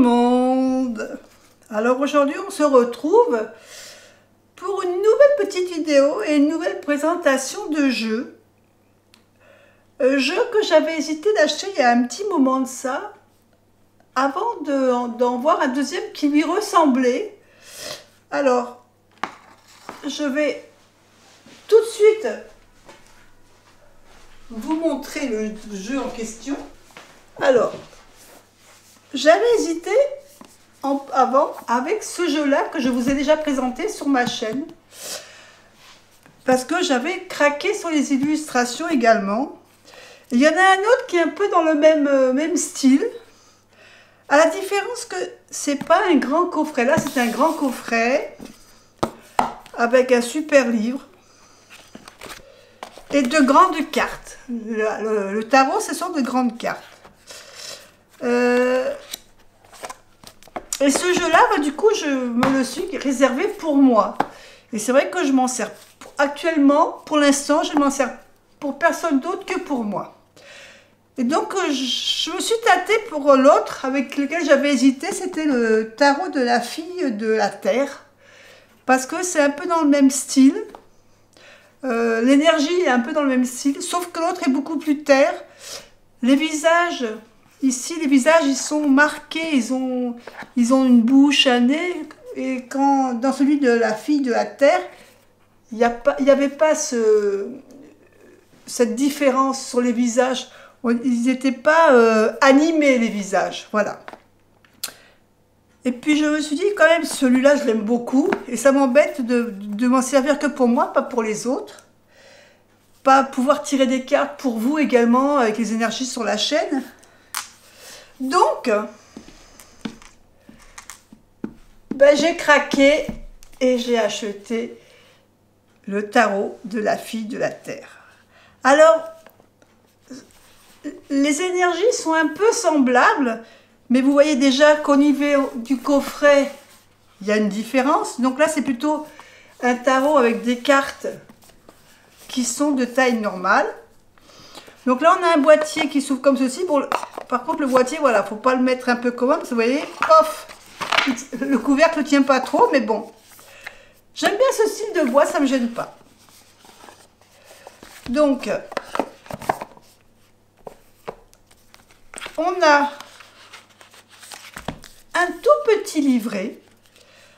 monde. Alors aujourd'hui on se retrouve pour une nouvelle petite vidéo et une nouvelle présentation de jeu. Jeu que j'avais hésité d'acheter il y a un petit moment de ça, avant d'en voir un deuxième qui lui ressemblait. Alors, je vais tout de suite vous montrer le jeu en question. Alors, j'avais hésité avant avec ce jeu-là que je vous ai déjà présenté sur ma chaîne. Parce que j'avais craqué sur les illustrations également. Il y en a un autre qui est un peu dans le même style. À la différence que c'est pas un grand coffret. Là, c'est un grand coffret avec un super livre et de grandes cartes. Le tarot, ce sont de grandes cartes. Et ce jeu-là, bah, du coup, je me le suis réservé pour moi. Et c'est vrai que je m'en sers actuellement, pour l'instant, je ne m'en sers pour personne d'autre que pour moi. Et donc, je me suis tâtée pour l'autre avec lequel j'avais hésité, c'était le tarot de la fille de la Terre. Parce que c'est un peu dans le même style. L'énergie est un peu dans le même style, sauf que l'autre est beaucoup plus terre. Les visages, ici, les visages, ils sont marqués, ils ont une bouche, un nez. Et quand, dans celui de la fille de la Terre, il n'y avait pas cette différence sur les visages. Ils n'étaient pas animés, les visages. Voilà. Et puis je me suis dit, quand même, celui-là, je l'aime beaucoup. Et ça m'embête de m'en servir que pour moi, pas pour les autres. Pas pouvoir tirer des cartes pour vous également, avec les énergies sur la chaîne. Donc, ben, j'ai craqué et j'ai acheté le tarot de la fille de la Terre. Alors, les énergies sont un peu semblables, mais vous voyez déjà qu'au niveau du coffret, il y a une différence. Donc là, c'est plutôt un tarot avec des cartes qui sont de taille normale. Donc là, on a un boîtier qui s'ouvre comme ceci. Bon, par contre, le boîtier, voilà, faut pas le mettre un peu comme ça, parce que vous voyez, pof, le couvercle ne tient pas trop, mais bon. J'aime bien ce style de bois, ça ne me gêne pas. Donc, on a un tout petit livret.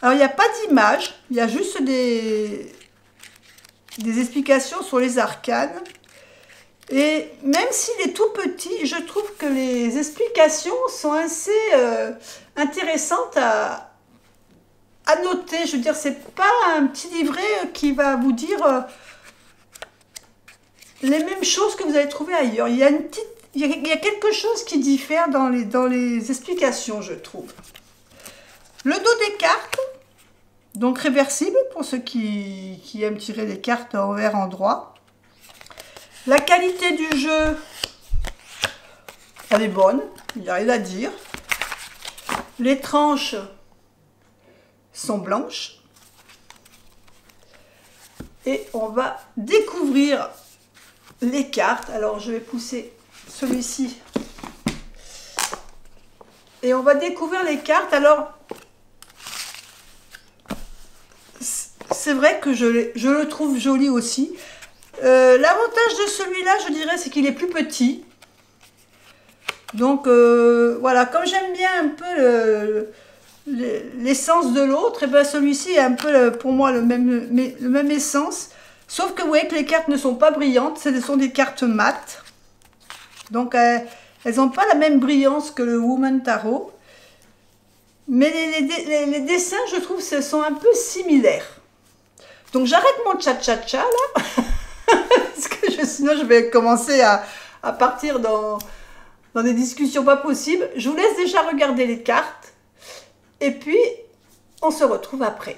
Alors, il n'y a pas d'image, il y a juste des explications sur les arcanes. Et même s'il est tout petit, je trouve que les explications sont assez intéressantes à noter. Je veux dire, c'est pas un petit livret qui va vous dire les mêmes choses que vous allez trouver ailleurs. Il y a quelque chose qui diffère dans les explications, je trouve. Le dos des cartes, donc réversible pour ceux qui aiment tirer les cartes envers endroit. La qualité du jeu, elle est bonne, il n'y a rien à dire. Les tranches sont blanches. Et on va découvrir les cartes. Alors je vais pousser celui-ci. Et on va découvrir les cartes. Alors, c'est vrai que je le trouve joli aussi. L'avantage de celui-là, je dirais, c'est qu'il est plus petit. Donc, voilà, comme j'aime bien un peu l'essence de l'autre, et ben celui-ci est un peu, pour moi, le même essence. Sauf que vous voyez que les cartes ne sont pas brillantes, ce sont des cartes mates. Donc, elles n'ont pas la même brillance que le Woman Tarot. Mais les dessins, je trouve, sont un peu similaires. Donc, j'arrête mon tcha-tcha-tcha, là. Parce que sinon, je vais commencer à partir dans des discussions pas possibles. Je vous laisse déjà regarder les cartes. Et puis, on se retrouve après.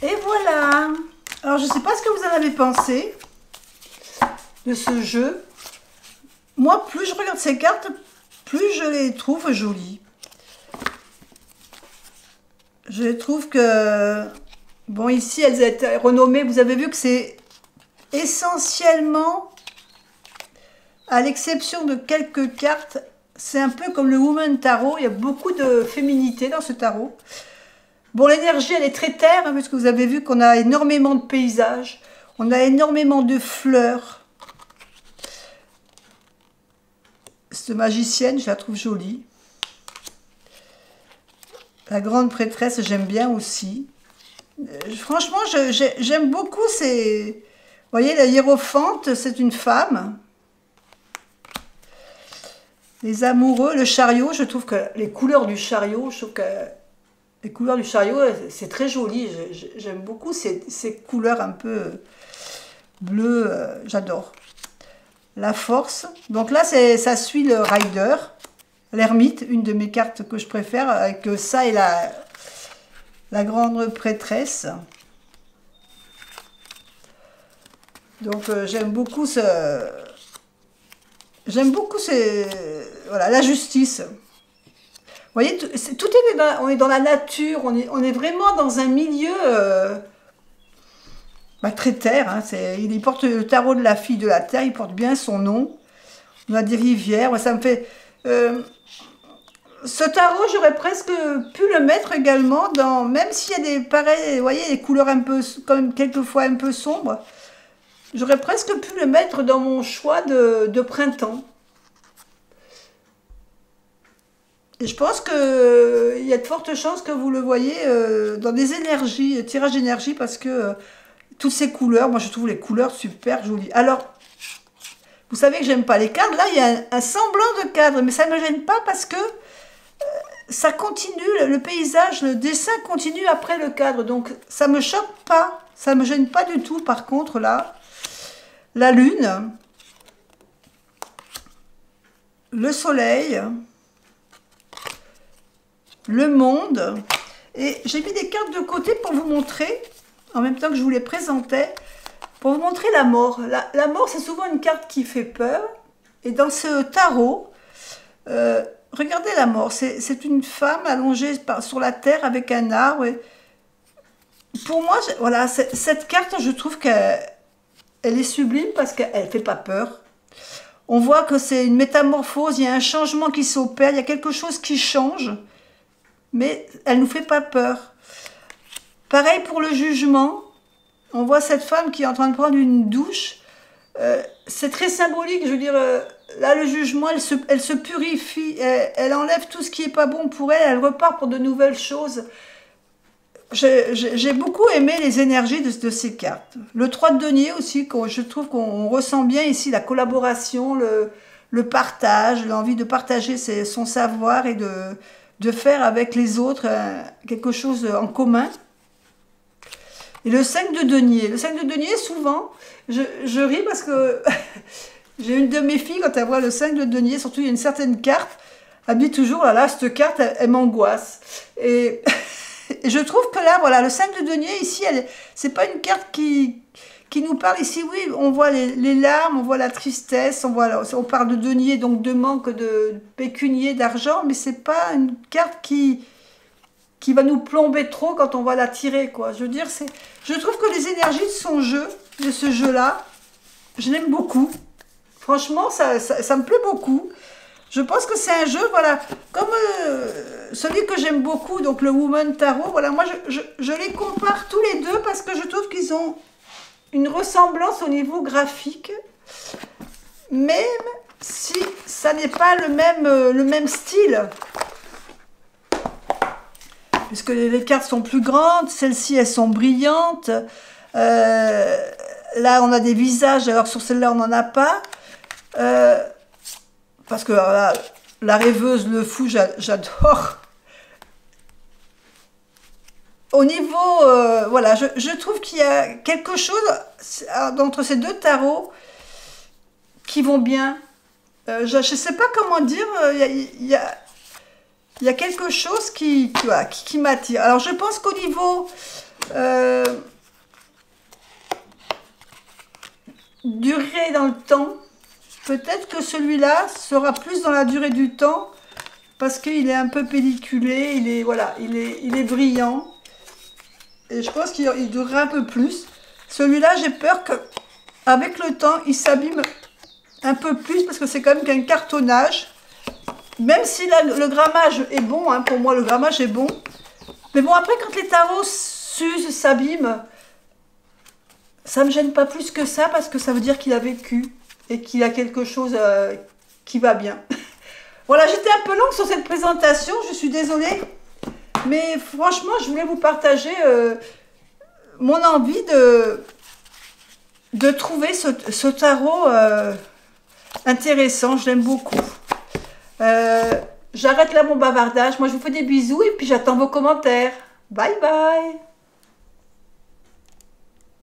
Et voilà. Alors, je ne sais pas ce que vous en avez pensé de ce jeu. Moi, plus je regarde ces cartes, plus je les trouve jolies. Je trouve que... Bon, ici, elles ont été renommées. Vous avez vu que c'est essentiellement, à l'exception de quelques cartes, c'est un peu comme le Woman Tarot. Il y a beaucoup de féminité dans ce tarot. Bon, l'énergie, elle est très terre, hein, parce que vous avez vu qu'on a énormément de paysages. On a énormément de fleurs. Cette magicienne, je la trouve jolie. La grande prêtresse, j'aime bien aussi. Franchement, j'aime beaucoup ces... Vous voyez, la hiérophante, c'est une femme. Les amoureux, le chariot, je trouve que les couleurs du chariot, je trouve que les couleurs du chariot, c'est très joli. J'aime beaucoup ces couleurs un peu bleues, j'adore. La force. Donc là, ça suit le rider, l'ermite, une de mes cartes que je préfère, avec ça et la grande prêtresse. Donc j'aime beaucoup voilà, la justice. Vous voyez, on est dans la nature, on est vraiment dans un milieu très terre. Hein, il porte le tarot de la fille de la terre, il porte bien son nom. On a des rivières, ça me fait... ce tarot, j'aurais presque pu le mettre également dans... Même s'il y a des pareils, vous voyez, des couleurs un peu, comme quelquefois un peu sombres, j'aurais presque pu le mettre dans mon choix de printemps. Et je pense qu'il y a de fortes chances que vous le voyez dans des énergies, tirages d'énergie, parce que toutes ces couleurs, moi je trouve les couleurs super jolies. Alors, vous savez que j'aime pas les cadres. Là, il y a un semblant de cadre, mais ça ne me gêne pas parce que ça continue, le paysage, le dessin continue après le cadre. Donc, ça me choque pas, ça me gêne pas du tout. Par contre, là, la lune, le soleil... le monde, et j'ai mis des cartes de côté pour vous montrer, en même temps que je vous les présentais, pour vous montrer la mort. La mort, c'est souvent une carte qui fait peur, et dans ce tarot, regardez la mort, c'est une femme allongée sur la terre avec un arbre. Et pour moi, voilà, cette carte, je trouve qu'elle est sublime parce qu'elle ne fait pas peur. On voit que c'est une métamorphose, il y a un changement qui s'opère, il y a quelque chose qui change, mais elle ne nous fait pas peur. Pareil pour le jugement. On voit cette femme qui est en train de prendre une douche. C'est très symbolique, je veux dire, là le jugement, elle se purifie, elle enlève tout ce qui n'est pas bon pour elle, elle repart pour de nouvelles choses. J'ai beaucoup aimé les énergies de ces cartes. Le 3 de denier aussi, je trouve qu'on ressent bien ici la collaboration, le partage, l'envie de partager son savoir et de faire avec les autres quelque chose en commun. Et le 5 de denier. Le 5 de denier, souvent, je ris parce que j'ai une de mes filles, quand elle voit le 5 de denier, surtout il y a une certaine carte, elle me dit toujours, là, cette carte, elle m'angoisse. Et je trouve que là, voilà, le 5 de denier, ici, c'est pas une carte qui nous parle ici. Oui, on voit les larmes, on voit la tristesse, on parle de denier, donc de manque de pécunier, d'argent, mais c'est pas une carte qui va nous plomber trop quand on va la tirer, quoi. Je veux dire, je trouve que les énergies de ce jeu-là, je l'aime beaucoup. Franchement, ça me plaît beaucoup. Je pense que c'est un jeu, voilà, comme celui que j'aime beaucoup, donc le Woman Tarot, voilà, moi je les compare tous les deux parce que je trouve qu'ils ont une ressemblance au niveau graphique, même si ça n'est pas le même style. Puisque les cartes sont plus grandes, celles-ci elles sont brillantes. Là on a des visages, alors sur celle-là on n'en a pas. Parce que là, la rêveuse, le fou, j'adore. Au niveau, voilà, je trouve qu'il y a quelque chose entre ces deux tarots qui vont bien. Je ne sais pas comment dire, il y a quelque chose qui m'attire. Alors je pense qu'au niveau durer dans le temps. Peut-être que celui-là sera plus dans la durée du temps parce qu'il est un peu pelliculé, il est, voilà, il est brillant. Et je pense qu'il durera un peu plus. Celui-là, j'ai peur qu'avec le temps, il s'abîme un peu plus parce que c'est quand même qu'un cartonnage. Même si là, le grammage est bon, hein, pour moi le grammage est bon. Mais bon, après quand les tarots s'usent, s'abîment, ça me gêne pas plus que ça parce que ça veut dire qu'il a vécu et qu'il a quelque chose qui va bien. Voilà, j'étais un peu longue sur cette présentation, je suis désolée. Mais franchement, je voulais vous partager mon envie de trouver ce tarot intéressant, je l'aime beaucoup. J'arrête là mon bavardage, moi je vous fais des bisous et puis j'attends vos commentaires. Bye bye!